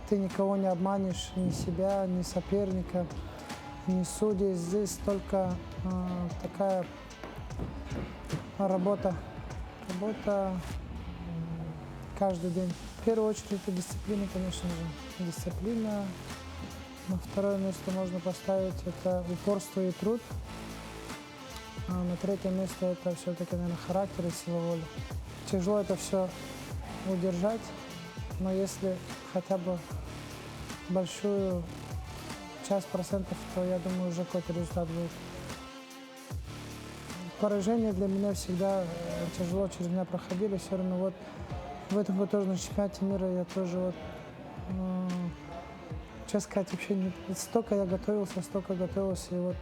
ты никого не обманешь, ни себя, ни соперника. не судьи, здесь только такая работа каждый день. В первую очередь это дисциплина, конечно же. Дисциплина. На второе место можно поставить это упорство и труд. А на третье место это все-таки, наверное, характер и сила воли. Тяжело это все удержать, но если хотя бы большую часть процентов, то я думаю, уже какой-то результат будет. Поражения для меня всегда тяжело через меня проходили. Все равно вот в этом году тоже на чемпионате мира я тоже вот, честно сказать, вообще столько я готовился, и вот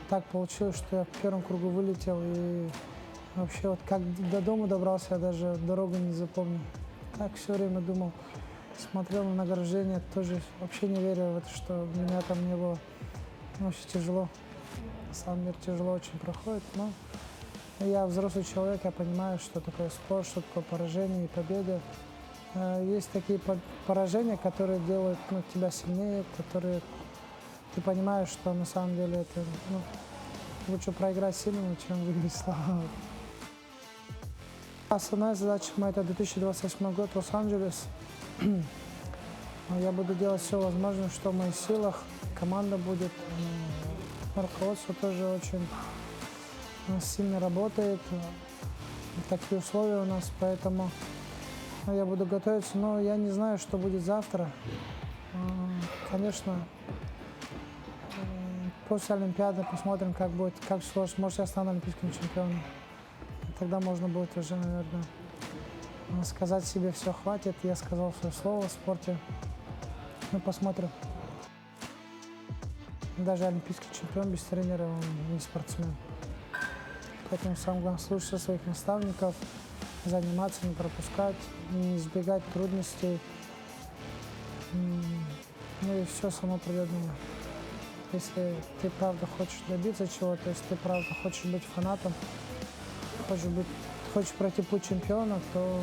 так получилось, что я в первом кругу вылетел, и вообще вот как до дома добрался, я даже дорогу не запомнил. Так все время думал, смотрел на награждение, тоже вообще не верил в это, что меня там не было. Очень тяжело, на самом деле тяжело очень проходит, но я взрослый человек, я понимаю, что такое спорт, что такое поражение и победа. Есть такие поражения, которые делают тебя сильнее, которые ты понимаешь, что на самом деле это лучше проиграть сильному, чем выиграть слабому. Основная задача моя — это 2028 год, Лос-Анджелес. Я буду делать все возможное, что в моих силах. Команда будет, руководство тоже очень сильно работает. Такие условия у нас, поэтому я буду готовиться, но я не знаю, что будет завтра. Конечно, после Олимпиады посмотрим, как будет, как сложится. Может, я стану олимпийским чемпионом. И тогда можно будет уже, наверное, сказать себе: все, хватит, я сказал свое слово в спорте. Ну, посмотрим. Даже олимпийский чемпион без тренера, он не спортсмен. Поэтому самое главное — слушаться своих наставников, заниматься, не пропускать, не избегать трудностей. Ну и все само придет мимо. Если ты правда хочешь добиться чего-то, если ты правда хочешь быть фанатом, хочешь пройти путь чемпиона, то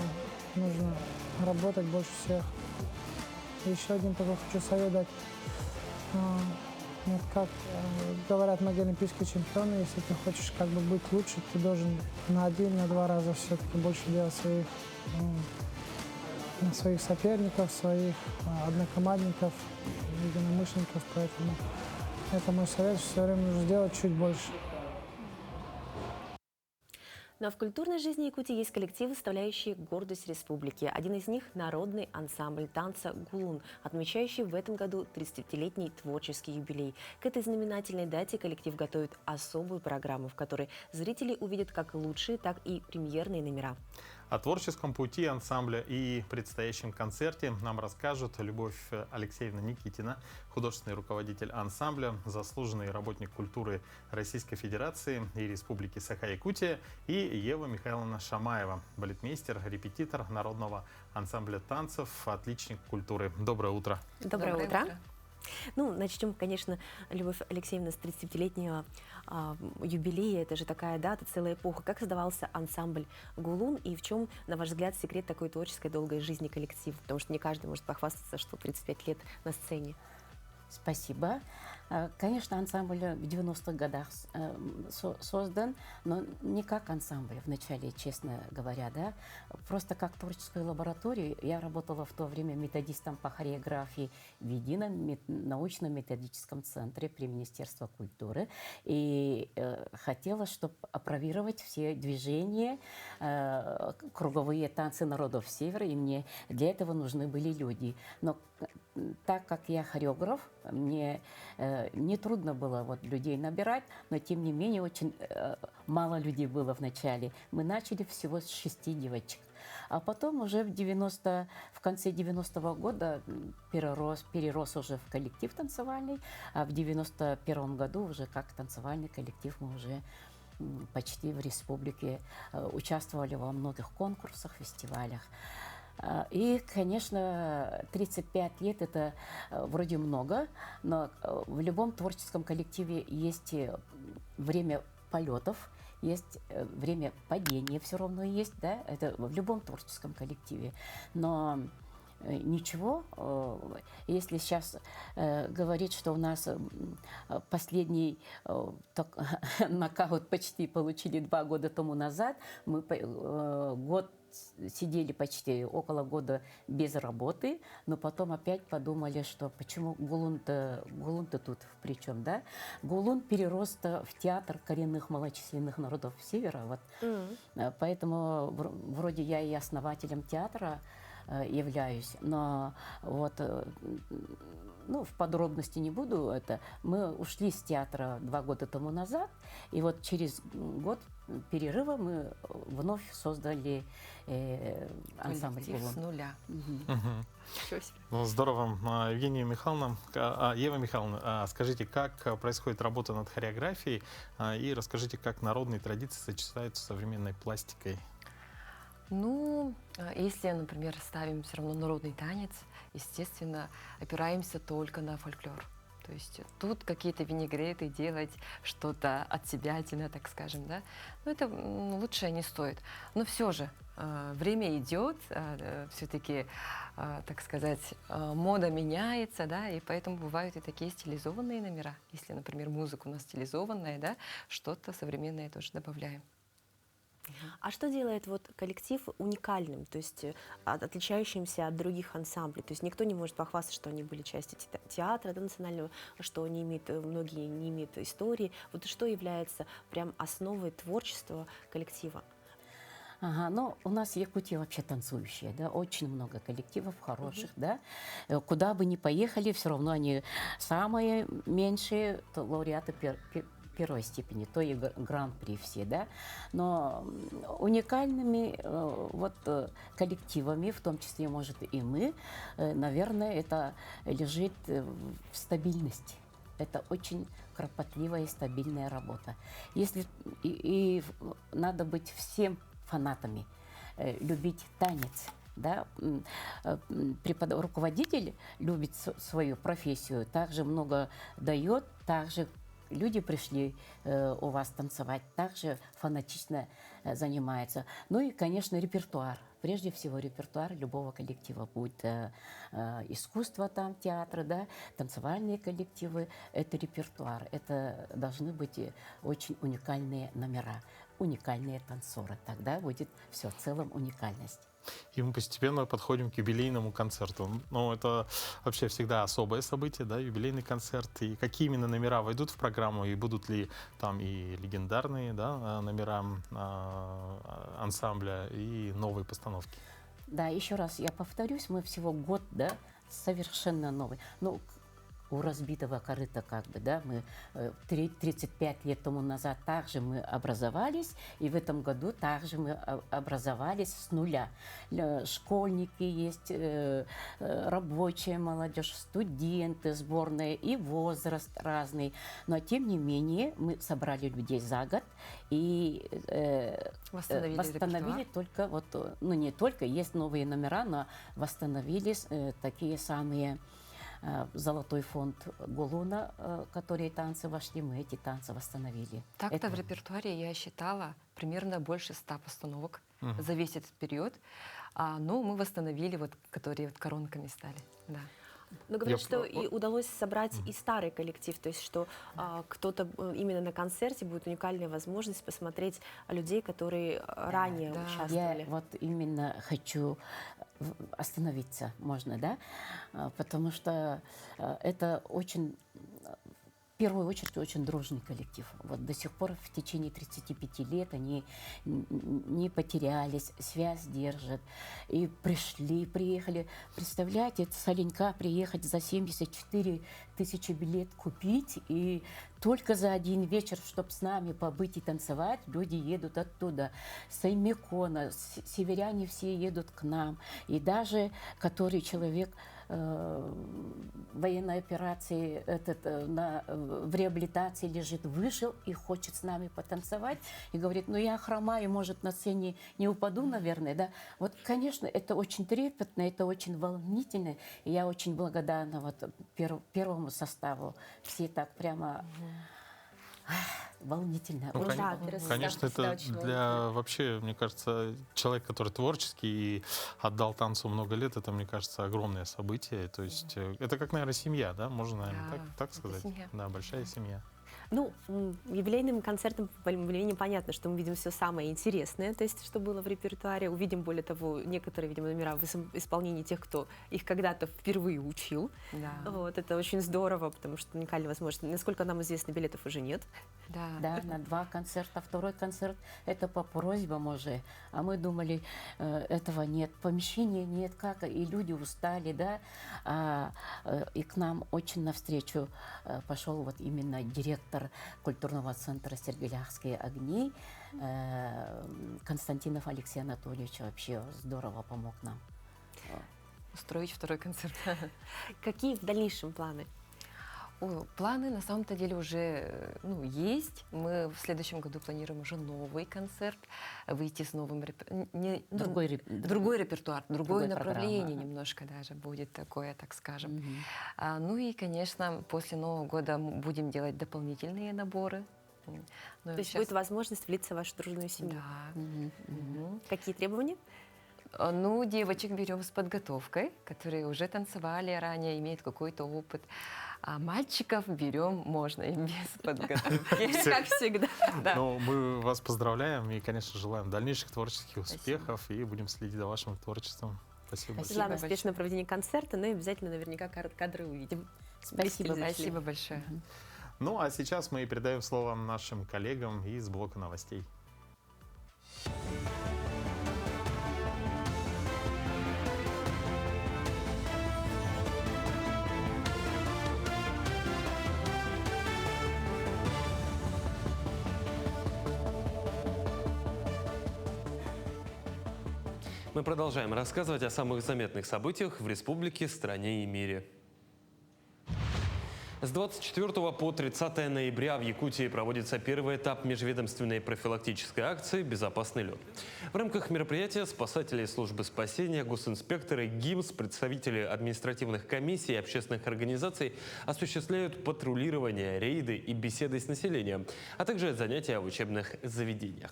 нужно работать больше всех. И еще один такой хочу совет дать. Вот как говорят многие олимпийские чемпионы, если ты хочешь как бы быть лучше, ты должен на 1-2 раза все-таки больше делать своих соперников, своих однокомандников, единомышленников. Поэтому это мой совет, все время нужно делать чуть больше. Но в культурной жизни Якутии есть коллективы, составляющие гордость республики. Один из них – народный ансамбль танца «Гулун», отмечающий в этом году 35-летний творческий юбилей. К этой знаменательной дате коллектив готовит особую программу, в которой зрители увидят как лучшие, так и премьерные номера. О творческом пути ансамбля и предстоящем концерте нам расскажут Любовь Алексеевна Никитина, художественный руководитель ансамбля, заслуженный работник культуры Российской Федерации и Республики Саха-Якутия, и Ева Михайловна Шамаева, балетмейстер, репетитор народного ансамбля танцев, отличник культуры. Доброе утро. Доброе утро. Ну, начнем, конечно, Любовь Алексеевна, с 35-летнего юбилея. Это же такая дата, целая эпоха. Как создавался ансамбль «Гулун» и в чем, на ваш взгляд, секрет такой творческой долгой жизни коллектива? Потому что не каждый может похвастаться, что 35 лет на сцене. Спасибо. Конечно, ансамбль в 90-х годах создан, но не как ансамбль вначале, честно говоря, да. Просто как творческую лабораторию. Я работала в то время методистом по хореографии в едином научно-методическом центре при Министерстве культуры. И хотела, чтобы апробировать все движения, круговые танцы народов Севера, и мне для этого нужны были люди. Но так как я хореограф, мне не трудно было вот людей набирать, но тем не менее очень мало людей было в начале. Мы начали всего с 6 девочек. А потом уже в конце 90-го года перерос уже в коллектив танцевальный, а в 91-м году уже как танцевальный коллектив мы уже почти в республике участвовали во многих конкурсах, фестивалях. И, конечно, 35 лет – это вроде много, но в любом творческом коллективе есть время полетов, есть время падения, все равно есть, да, это в любом творческом коллективе. Но ничего. Если сейчас говорить, что у нас последний нокаут почти получили 2 года тому назад, мы год сидели почти около года без работы, но потом опять подумали, что почему Гулун-то тут при чем, да? Гулун перерос в театр коренных малочисленных народов Севера, вот. Поэтому вроде я и основателем театра являюсь, но вот, ну, в подробности не буду, мы ушли с театра 2 года тому назад, и вот через год перерыва мы вновь создали ансамбль Коллектив с нуля. Ну, здорово. Евгения Михайловна, Ева Михайловна, скажите, как происходит работа над хореографией, и расскажите, как народные традиции сочетаются с современной пластикой? Ну, если, например, ставим все равно народный танец, естественно, опираемся только на фольклор. То есть тут какие-то винегреты делать, что-то от себятина, так скажем, да. Но это лучше не стоит. Но все же время идет, все-таки, так сказать, мода меняется, да, и поэтому бывают и такие стилизованные номера. Если, например, музыка у нас стилизованная, да, что-то современное тоже добавляем. А что делает вот коллектив уникальным, то есть отличающимся от других ансамблей? То есть никто не может похвастаться, что они были частью театра, да, национального, что они имеют, многие не имеют истории. Вот что является прям основой творчества коллектива? Ага, ну, у нас в Якутии вообще танцующие, да, очень много коллективов хороших, да. Куда бы ни поехали, все равно они самые меньшие лауреаты первой степени, то и гран-при все, да, но уникальными вот коллективами, в том числе, может, и мы, наверное, это лежит в стабильности. Это очень кропотливая и стабильная работа. Если и надо быть всем фанатами, любить танец. Да, руководитель любит свою профессию, также много дает, также люди пришли у вас танцевать, также фанатично занимаются. Ну и, конечно, репертуар. Прежде всего, репертуар любого коллектива. Будет искусство там, театра, да, танцевальные коллективы. Это репертуар. Это должны быть очень уникальные номера, уникальные танцоры. Тогда будет все в целом уникальность. И мы постепенно подходим к юбилейному концерту. Ну, это вообще всегда особое событие, да, юбилейный концерт. И какие именно номера войдут в программу, и будут ли там и легендарные, да, номера ансамбля, и новые постановки? Да, еще раз я повторюсь, мы всего год, да, совершенно новый. Ну, у разбитого корыта, как бы, да, мы 35 лет тому назад также мы образовались, и в этом году также мы образовались с нуля. Школьники есть, рабочая молодежь, студенты, сборная и возраст разный. Но, тем не менее, мы собрали людей за год и восстановили только, вот, ну, не только, есть новые номера, но восстановились такие самые... Золотой фонд Гулуна, которые танцы вошли, мы эти танцы восстановили. Так-то в репертуаре я считала примерно больше 100 постановок за весь этот период. Но мы восстановили, вот, которые вот коронками стали. Да. Но говорят, что и удалось собрать и старый коллектив, то есть что кто-то именно на концерте будет уникальная возможность посмотреть людей, которые ранее участвовали. Я вот именно хочу остановиться, можно, да, потому что это очень... В первую очередь, очень дружный коллектив. Вот до сих пор в течение 35 лет они не потерялись, связь держат. И приехали. Представляете, это с Оленька приехать за 74 тысячи билет купить, и только за один вечер, чтобы с нами побыть и танцевать, люди едут оттуда. С Аймекона, северяне все едут к нам. И даже который человек... военной операции, в реабилитации лежит, вышел и хочет с нами потанцевать, и говорит, ну я хромаю, может, на сцене не упаду, наверное, да. Вот, конечно, это очень трепетно, это очень волнительно, и я очень благодарна вот первому составу. Все так прямо... волнительно. Ну, очень да, волнительно. конечно, это для вообще, мне кажется, человек, который творческий и отдал танцу много лет, это, мне кажется, огромное событие. То есть это как, наверное, семья, да? Можно, наверное, так сказать? семья. Да, большая семья. Ну, юбилейным концертом более-менее понятно, что мы видим все самое интересное, то есть что было в репертуаре. Увидим, более того, некоторые, видимо, номера в исполнении тех, кто их когда-то впервые учил. Да. Вот, это очень здорово, потому что уникальная возможность. Насколько нам известно, билетов уже нет. Да. Да, на 2 концерта. Второй концерт — это по просьбам уже. А мы думали, этого нет, помещения нет, как, и люди устали, да. И к нам очень навстречу пошел вот именно директор культурного центра «Сергеляхские огни» Константинов Алексей Анатольевич. Вообще здорово помог нам устроить второй концерт. Какие в дальнейшем планы? Планы на самом-то деле уже есть. Мы в следующем году планируем уже новый концерт, выйти с новым другой репертуар, другое направление немножко даже будет такое, так скажем. Ну и, конечно, после Нового года будем делать дополнительные наборы. То есть будет возможность влиться в вашу дружную семью? Да. Какие требования? Ну, девочек берем с подготовкой, которые уже танцевали ранее, имеют какой-то опыт. А мальчиков берем можно и без подготовки, как всегда. Ну, мы вас поздравляем и, конечно, желаем дальнейших творческих успехов и будем следить за вашим творчеством. Спасибо. Желаем успешного проведения концерта, ну и обязательно наверняка кадры увидим. Спасибо большое. Ну, а сейчас мы передаем слово нашим коллегам из блока новостей. Мы продолжаем рассказывать о самых заметных событиях в республике, стране и мире. С 24 по 30 ноября в Якутии проводится первый этап межведомственной профилактической акции «Безопасный лед». В рамках мероприятия спасатели службы спасения, госинспекторы, ГИМС, представители административных комиссий и общественных организаций осуществляют патрулирование, рейды и беседы с населением, а также занятия в учебных заведениях.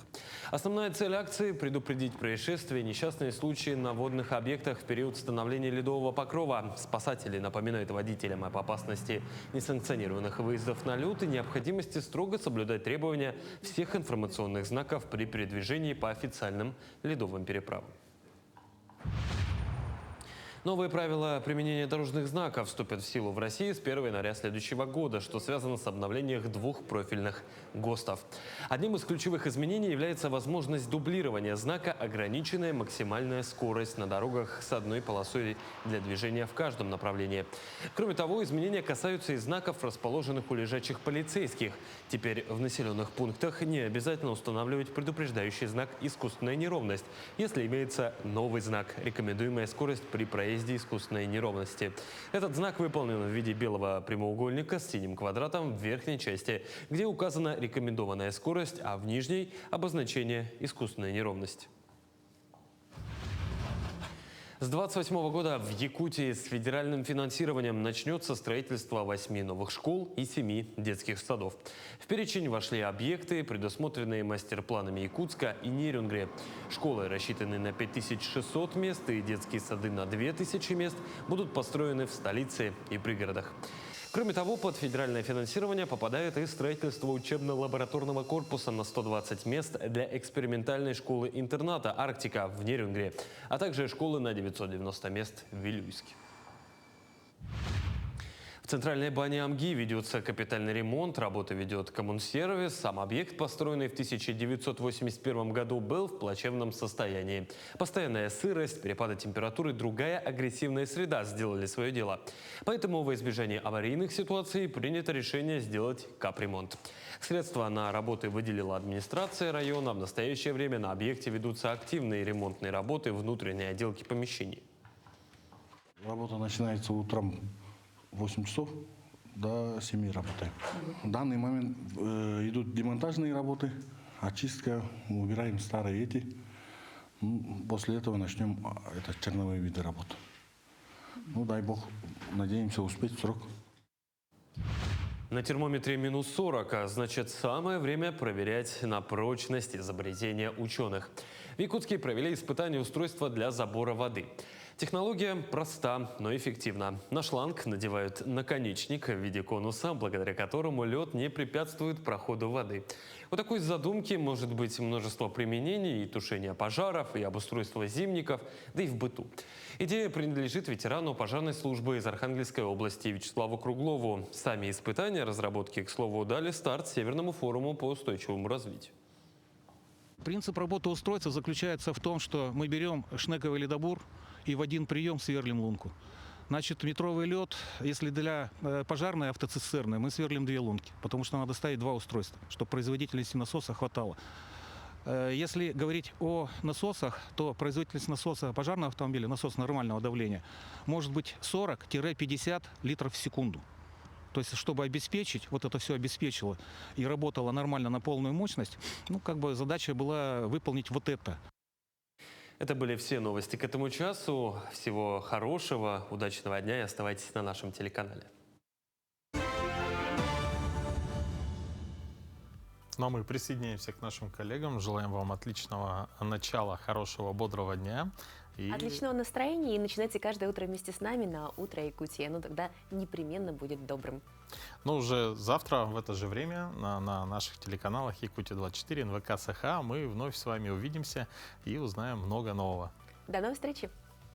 Основная цель акции – предупредить происшествия и несчастные случаи на водных объектах в период становления ледового покрова. Спасатели напоминают водителям об опасности несанкционированных выездов на лед и необходимости строго соблюдать требования всех информационных знаков при передвижении по официальным ледовым переправам. Новые правила применения дорожных знаков вступят в силу в России с 1 января следующего года, что связано с обновлением 2 профильных ГОСТов. Одним из ключевых изменений является возможность дублирования знака «Ограниченная максимальная скорость» на дорогах с одной полосой для движения в каждом направлении. Кроме того, изменения касаются и знаков, расположенных у лежачих полицейских. Теперь в населенных пунктах не обязательно устанавливать предупреждающий знак «Искусственная неровность», если имеется новый знак «Рекомендуемая скорость при проезде искусственной неровности». Этот знак выполнен в виде белого прямоугольника с синим квадратом в верхней части, где указана рекомендованная скорость, а в нижней – обозначение «искусственная неровность». С 2028 года в Якутии с федеральным финансированием начнется строительство 8 новых школ и 7 детских садов. В перечень вошли объекты, предусмотренные мастер-планами Якутска и Нерюнгри. Школы, рассчитанные на 5600 мест, и детские сады на 2000 мест будут построены в столице и пригородах. Кроме того, под федеральное финансирование попадает и строительство учебно-лабораторного корпуса на 120 мест для экспериментальной школы-интерната «Арктика» в Нерюнгри, а также школы на 990 мест в Вилюйске. В центральной бане Амги ведется капитальный ремонт, работы ведет коммунсервис. Сам объект, построенный в 1981 году, был в плачевном состоянии. Постоянная сырость, перепады температуры, другая агрессивная среда сделали свое дело. Поэтому во избежание аварийных ситуаций принято решение сделать капремонт. Средства на работы выделила администрация района. В настоящее время на объекте ведутся активные ремонтные работы внутренней отделки помещений. Работа начинается утром 8 часов до 7 работаем. В данный момент идут демонтажные работы, очистка, убираем старые эти. После этого начнем черновые виды работ. Ну, дай бог, надеемся успеть в срок. На термометре минус 40, а значит, самое время проверять на прочность изобретения ученых. В Якутске провели испытание устройства для забора воды. Технология проста, но эффективна. На шланг надевают наконечник в виде конуса, благодаря которому лед не препятствует проходу воды. У такой задумки может быть множество применений: и тушение пожаров, и обустройство зимников, да и в быту. Идея принадлежит ветерану пожарной службы из Архангельской области Вячеславу Круглову. Сами испытания разработки, к слову, дали старт Северному форуму по устойчивому развитию. Принцип работы устройства заключается в том, что мы берем шнековый ледобур и в один прием сверлим лунку. Значит, метровый лед, если для пожарной автоцистерны, мы сверлим 2 лунки, потому что надо ставить 2 устройства, чтобы производительности насоса хватало. Если говорить о насосах, то производительность насоса пожарного автомобиля, насос нормального давления, может быть 40-50 литров в секунду. То есть, чтобы обеспечить, вот это все обеспечило и работало нормально на полную мощность, ну, как бы задача была выполнить вот это. Это были все новости к этому часу. Всего хорошего, удачного дня и оставайтесь на нашем телеканале. Ну а мы присоединяемся к нашим коллегам. Желаем вам отличного начала, хорошего, бодрого дня. И... Отличного настроения, и начинайте каждое утро вместе с нами на «Утро Якутии». Оно тогда непременно будет добрым. Ну, уже завтра в это же время на наших телеканалах Якутия-24, НВК СХ мы вновь с вами увидимся и узнаем много нового. До новой встречи!